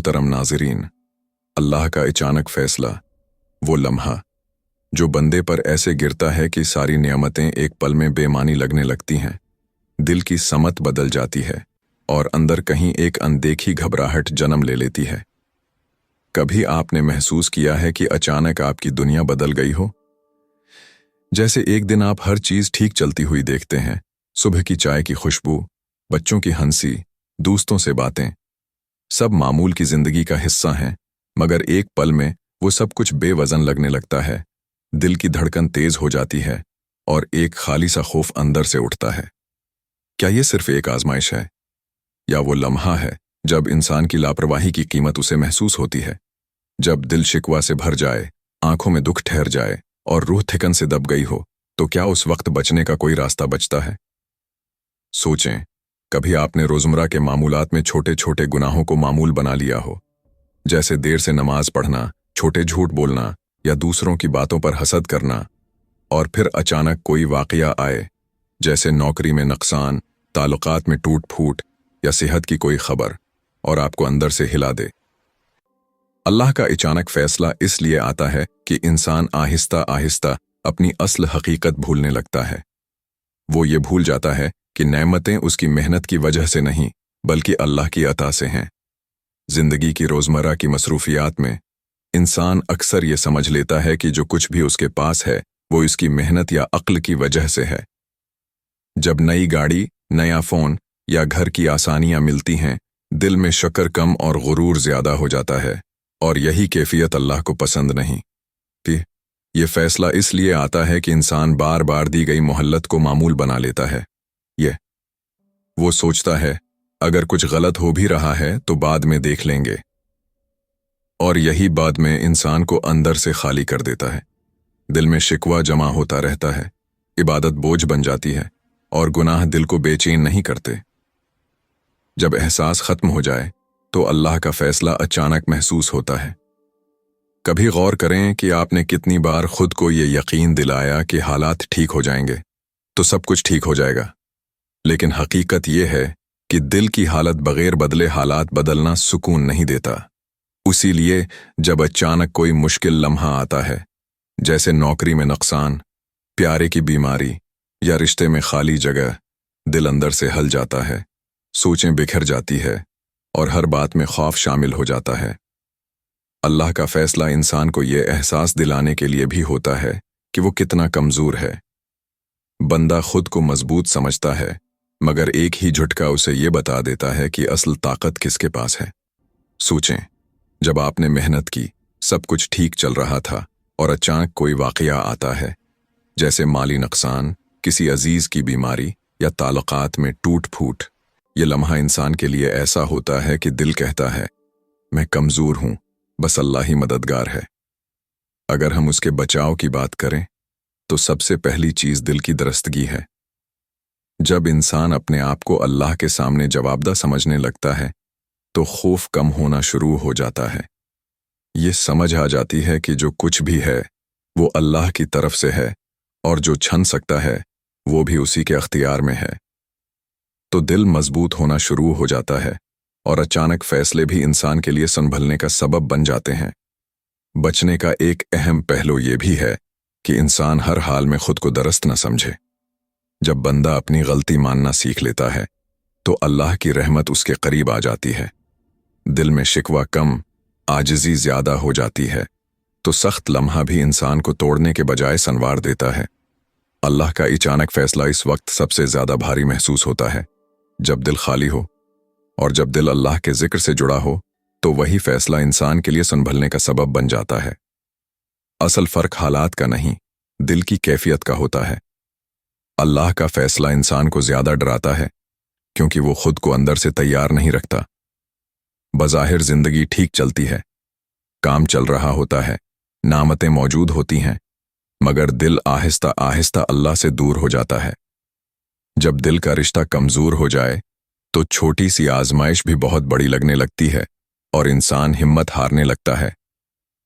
मोहतरम नाज़रीन, अल्लाह का अचानक फैसला, वो लम्हा जो बंदे पर ऐसे गिरता है कि सारी नेमतें एक पल में बेमानी लगने लगती हैं, दिल की समत बदल जाती है और अंदर कहीं एक अनदेखी घबराहट जन्म ले लेती है। कभी आपने महसूस किया है कि अचानक आपकी दुनिया बदल गई हो? जैसे एक दिन आप हर चीज ठीक चलती हुई देखते हैं, सुबह की चाय की खुशबू, बच्चों की हंसी, दोस्तों से बातें, सब मामूल की जिंदगी का हिस्सा हैं, मगर एक पल में वो सब कुछ बेवजन लगने लगता है, दिल की धड़कन तेज हो जाती है और एक खाली सा खौफ अंदर से उठता है। क्या ये सिर्फ एक आजमाइश है, या वो लम्हा है जब इंसान की लापरवाही की कीमत उसे महसूस होती है? जब दिल शिकवा से भर जाए, आंखों में दुख ठहर जाए और रूह थिकन से दब गई हो, तो क्या उस वक्त बचने का कोई रास्ता बचता है? सोचें, कभी आपने रोजमर्रा के मामूलात में छोटे छोटे गुनाहों को मामूल बना लिया हो, जैसे देर से नमाज पढ़ना, छोटे झूठ बोलना या दूसरों की बातों पर हसद करना, और फिर अचानक कोई वाकया आए, जैसे नौकरी में नुकसान, ताल्लुकात में टूट फूट या सेहत की कोई खबर, और आपको अंदर से हिला दे। अल्लाह का अचानक फैसला इसलिए आता है कि इंसान आहिस्ता आहिस्ता अपनी असल हकीकत भूलने लगता है। वो ये भूल जाता है कि नेमतें उसकी मेहनत की वजह से नहीं, बल्कि अल्लाह की अता से हैं। जिंदगी की रोजमर्रा की मसरूफियात में इंसान अक्सर ये समझ लेता है कि जो कुछ भी उसके पास है वो इसकी मेहनत या अक्ल की वजह से है। जब नई गाड़ी, नया फोन या घर की आसानियां मिलती हैं, दिल में शक्र कम और गुरूर ज्यादा हो जाता है, और यही कैफियत अल्लाह को पसंद नहीं। ये फैसला इसलिए आता है कि इंसान बार बार दी गई मोहल्लत को मामूल बना लेता है। वो सोचता है अगर कुछ गलत हो भी रहा है तो बाद में देख लेंगे, और यही बाद में इंसान को अंदर से खाली कर देता है। दिल में शिकवा जमा होता रहता है, इबादत बोझ बन जाती है और गुनाह दिल को बेचैन नहीं करते। जब एहसास खत्म हो जाए तो अल्लाह का फैसला अचानक महसूस होता है। कभी गौर करें कि आपने कितनी बार खुद को ये यकीन दिलाया कि हालात ठीक हो जाएंगे तो सब कुछ ठीक हो जाएगा, लेकिन हकीकत यह है कि दिल की हालत बगैर बदले हालात बदलना सुकून नहीं देता। इसीलिए जब अचानक कोई मुश्किल लम्हा आता है, जैसे नौकरी में नुकसान, प्यारे की बीमारी या रिश्ते में खाली जगह, दिल अंदर से हल जाता है, सोचें बिखर जाती है और हर बात में खौफ शामिल हो जाता है। अल्लाह का फैसला इंसान को यह एहसास दिलाने के लिए भी होता है कि वो कितना कमजोर है। बंदा खुद को मजबूत समझता है, मगर एक ही झटका उसे ये बता देता है कि असल ताकत किसके पास है। सोचें, जब आपने मेहनत की, सब कुछ ठीक चल रहा था, और अचानक कोई वाकया आता है, जैसे माली नुकसान, किसी अजीज की बीमारी या ताल्लुकात में टूट फूट। ये लम्हा इंसान के लिए ऐसा होता है कि दिल कहता है, मैं कमजोर हूं, बस अल्लाह ही मददगार है। अगर हम उसके बचाव की बात करें तो सबसे पहली चीज दिल की दरस्तगी है। जब इंसान अपने आप को अल्लाह के सामने जवाबदा समझने लगता है तो खौफ कम होना शुरू हो जाता है। ये समझ आ जाती है कि जो कुछ भी है वो अल्लाह की तरफ से है, और जो छन सकता है वो भी उसी के अख्तियार में है। तो दिल मजबूत होना शुरू हो जाता है, और अचानक फैसले भी इंसान के लिए संभलने का सबब बन जाते हैं। बचने का एक अहम पहलू ये भी है कि इंसान हर हाल में खुद को दरस्त न समझे। जब बंदा अपनी गलती मानना सीख लेता है तो अल्लाह की रहमत उसके करीब आ जाती है। दिल में शिकवा कम, आजिज़ी ज्यादा हो जाती है, तो सख्त लम्हा भी इंसान को तोड़ने के बजाय संवार देता है। अल्लाह का अचानक फैसला इस वक्त सबसे ज्यादा भारी महसूस होता है जब दिल खाली हो, और जब दिल अल्लाह के जिक्र से जुड़ा हो तो वही फैसला इंसान के लिए संभलने का सबब बन जाता है। असल फर्क हालात का नहीं, दिल की कैफियत का होता है। अल्लाह का फैसला इंसान को ज्यादा डराता है क्योंकि वो खुद को अंदर से तैयार नहीं रखता। बज़ाहिर जिंदगी ठीक चलती है, काम चल रहा होता है, नामतें मौजूद होती हैं, मगर दिल आहिस्ता आहिस्ता अल्लाह से दूर हो जाता है। जब दिल का रिश्ता कमजोर हो जाए तो छोटी सी आजमाइश भी बहुत बड़ी लगने लगती है और इंसान हिम्मत हारने लगता है।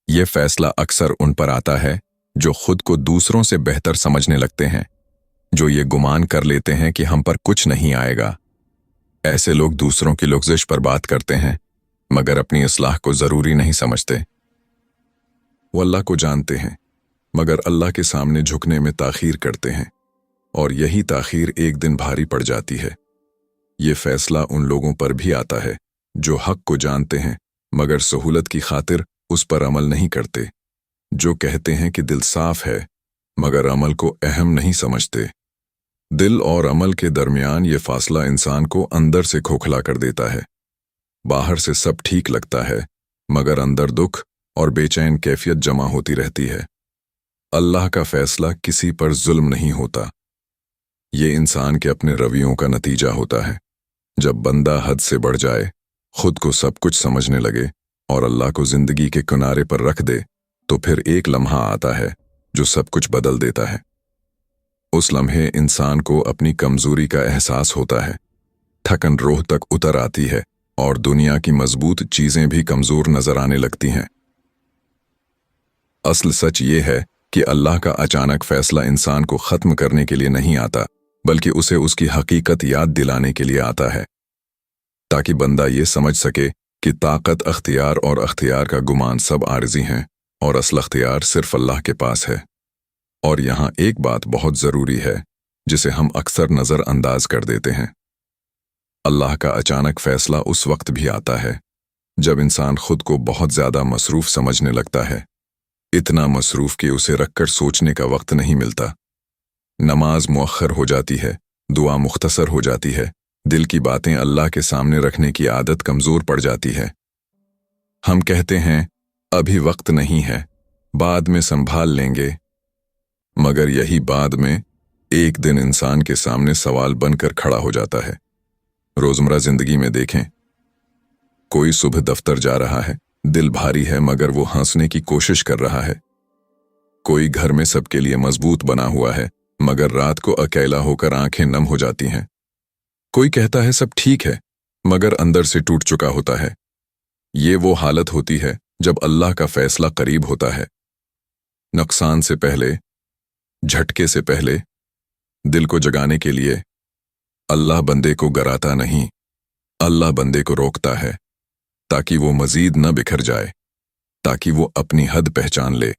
ये फैसला अक्सर उन पर आता है जो खुद को दूसरों से बेहतर समझने लगते हैं, जो ये गुमान कर लेते हैं कि हम पर कुछ नहीं आएगा। ऐसे लोग दूसरों की लुग़्ज़िश पर बात करते हैं, मगर अपनी इस्लाह को ज़रूरी नहीं समझते। वो अल्लाह को जानते हैं मगर अल्लाह के सामने झुकने में ताख़ीर करते हैं, और यही ताख़ीर एक दिन भारी पड़ जाती है। ये फैसला उन लोगों पर भी आता है जो हक़ को जानते हैं मगर सहूलत की खातिर उस पर अमल नहीं करते, जो कहते हैं कि दिल साफ है मगर अमल को अहम नहीं समझते। दिल और अमल के दरमियान ये फासला इंसान को अंदर से खोखला कर देता है। बाहर से सब ठीक लगता है मगर अंदर दुख और बेचैन कैफियत जमा होती रहती है। अल्लाह का फैसला किसी पर जुल्म नहीं होता, ये इंसान के अपने रवैयों का नतीजा होता है। जब बंदा हद से बढ़ जाए, खुद को सब कुछ समझने लगे और अल्लाह को जिंदगी के किनारे पर रख दे, तो फिर एक लम्हा आता है जो सब कुछ बदल देता है। उस लम्हे इंसान को अपनी कमजोरी का एहसास होता है, थकन रूह तक उतर आती है और दुनिया की मजबूत चीजें भी कमजोर नजर आने लगती हैं। असल सच ये है कि अल्लाह का अचानक फैसला इंसान को खत्म करने के लिए नहीं आता, बल्कि उसे उसकी हकीकत याद दिलाने के लिए आता है, ताकि बंदा ये समझ सके कि ताकत, अख्तियार और अख्तियार का गुमान सब आर्जी हैं और असल अख्तियार सिर्फ अल्लाह के पास है। और यहाँ एक बात बहुत ज़रूरी है जिसे हम अक्सर नज़रअंदाज कर देते हैं। अल्लाह का अचानक फैसला उस वक्त भी आता है जब इंसान खुद को बहुत ज़्यादा मसरूफ़ समझने लगता है, इतना मसरूफ़ कि उसे रखकर सोचने का वक्त नहीं मिलता। नमाज मुअख्खर हो जाती है, दुआ मुख्तसर हो जाती है, दिल की बातें अल्लाह के सामने रखने की आदत कमज़ोर पड़ जाती है। हम कहते हैं अभी वक्त नहीं है, बाद में संभाल लेंगे, मगर यही बाद में एक दिन इंसान के सामने सवाल बनकर खड़ा हो जाता है। रोजमर्रा जिंदगी में देखें, कोई सुबह दफ्तर जा रहा है, दिल भारी है मगर वो हंसने की कोशिश कर रहा है। कोई घर में सबके लिए मजबूत बना हुआ है मगर रात को अकेला होकर आंखें नम हो जाती हैं। कोई कहता है सब ठीक है मगर अंदर से टूट चुका होता है। ये वो हालत होती है जब अल्लाह का फैसला करीब होता है। नुकसान से पहले, झटके से पहले, दिल को जगाने के लिए अल्लाह बंदे को गराता नहीं, अल्लाह बंदे को रोकता है ताकि वो मजीद न बिखर जाए, ताकि वो अपनी हद पहचान ले,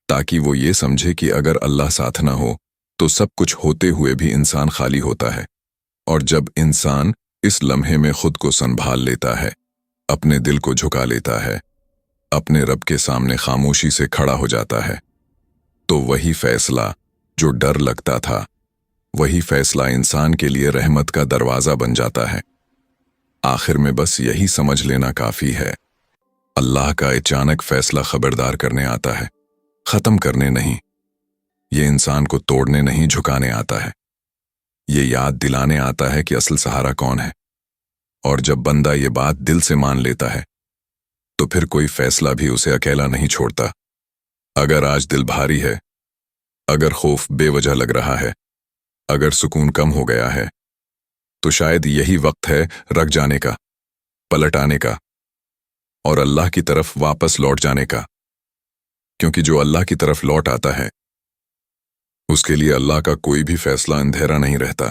ताकि वो ये समझे कि अगर अल्लाह साथ ना हो तो सब कुछ होते हुए भी इंसान खाली होता है। और जब इंसान इस लम्हे में खुद को संभाल लेता है, अपने दिल को झुका लेता है, अपने रब के सामने खामोशी से खड़ा हो जाता है, तो वही फैसला जो डर लगता था, वही फैसला इंसान के लिए रहमत का दरवाज़ा बन जाता है। आखिर में बस यही समझ लेना काफ़ी है, अल्लाह का अचानक फैसला खबरदार करने आता है, ख़त्म करने नहीं। ये इंसान को तोड़ने नहीं, झुकाने आता है। ये याद दिलाने आता है कि असल सहारा कौन है। और जब बंदा ये बात दिल से मान लेता है तो फिर कोई फैसला भी उसे अकेला नहीं छोड़ता। अगर आज दिल भारी है, अगर खौफ बेवजह लग रहा है, अगर सुकून कम हो गया है, तो शायद यही वक्त है रख जाने का, पलट आने का और अल्लाह की तरफ वापस लौट जाने का। क्योंकि जो अल्लाह की तरफ लौट आता है उसके लिए अल्लाह का कोई भी फैसला अंधेरा नहीं रहता।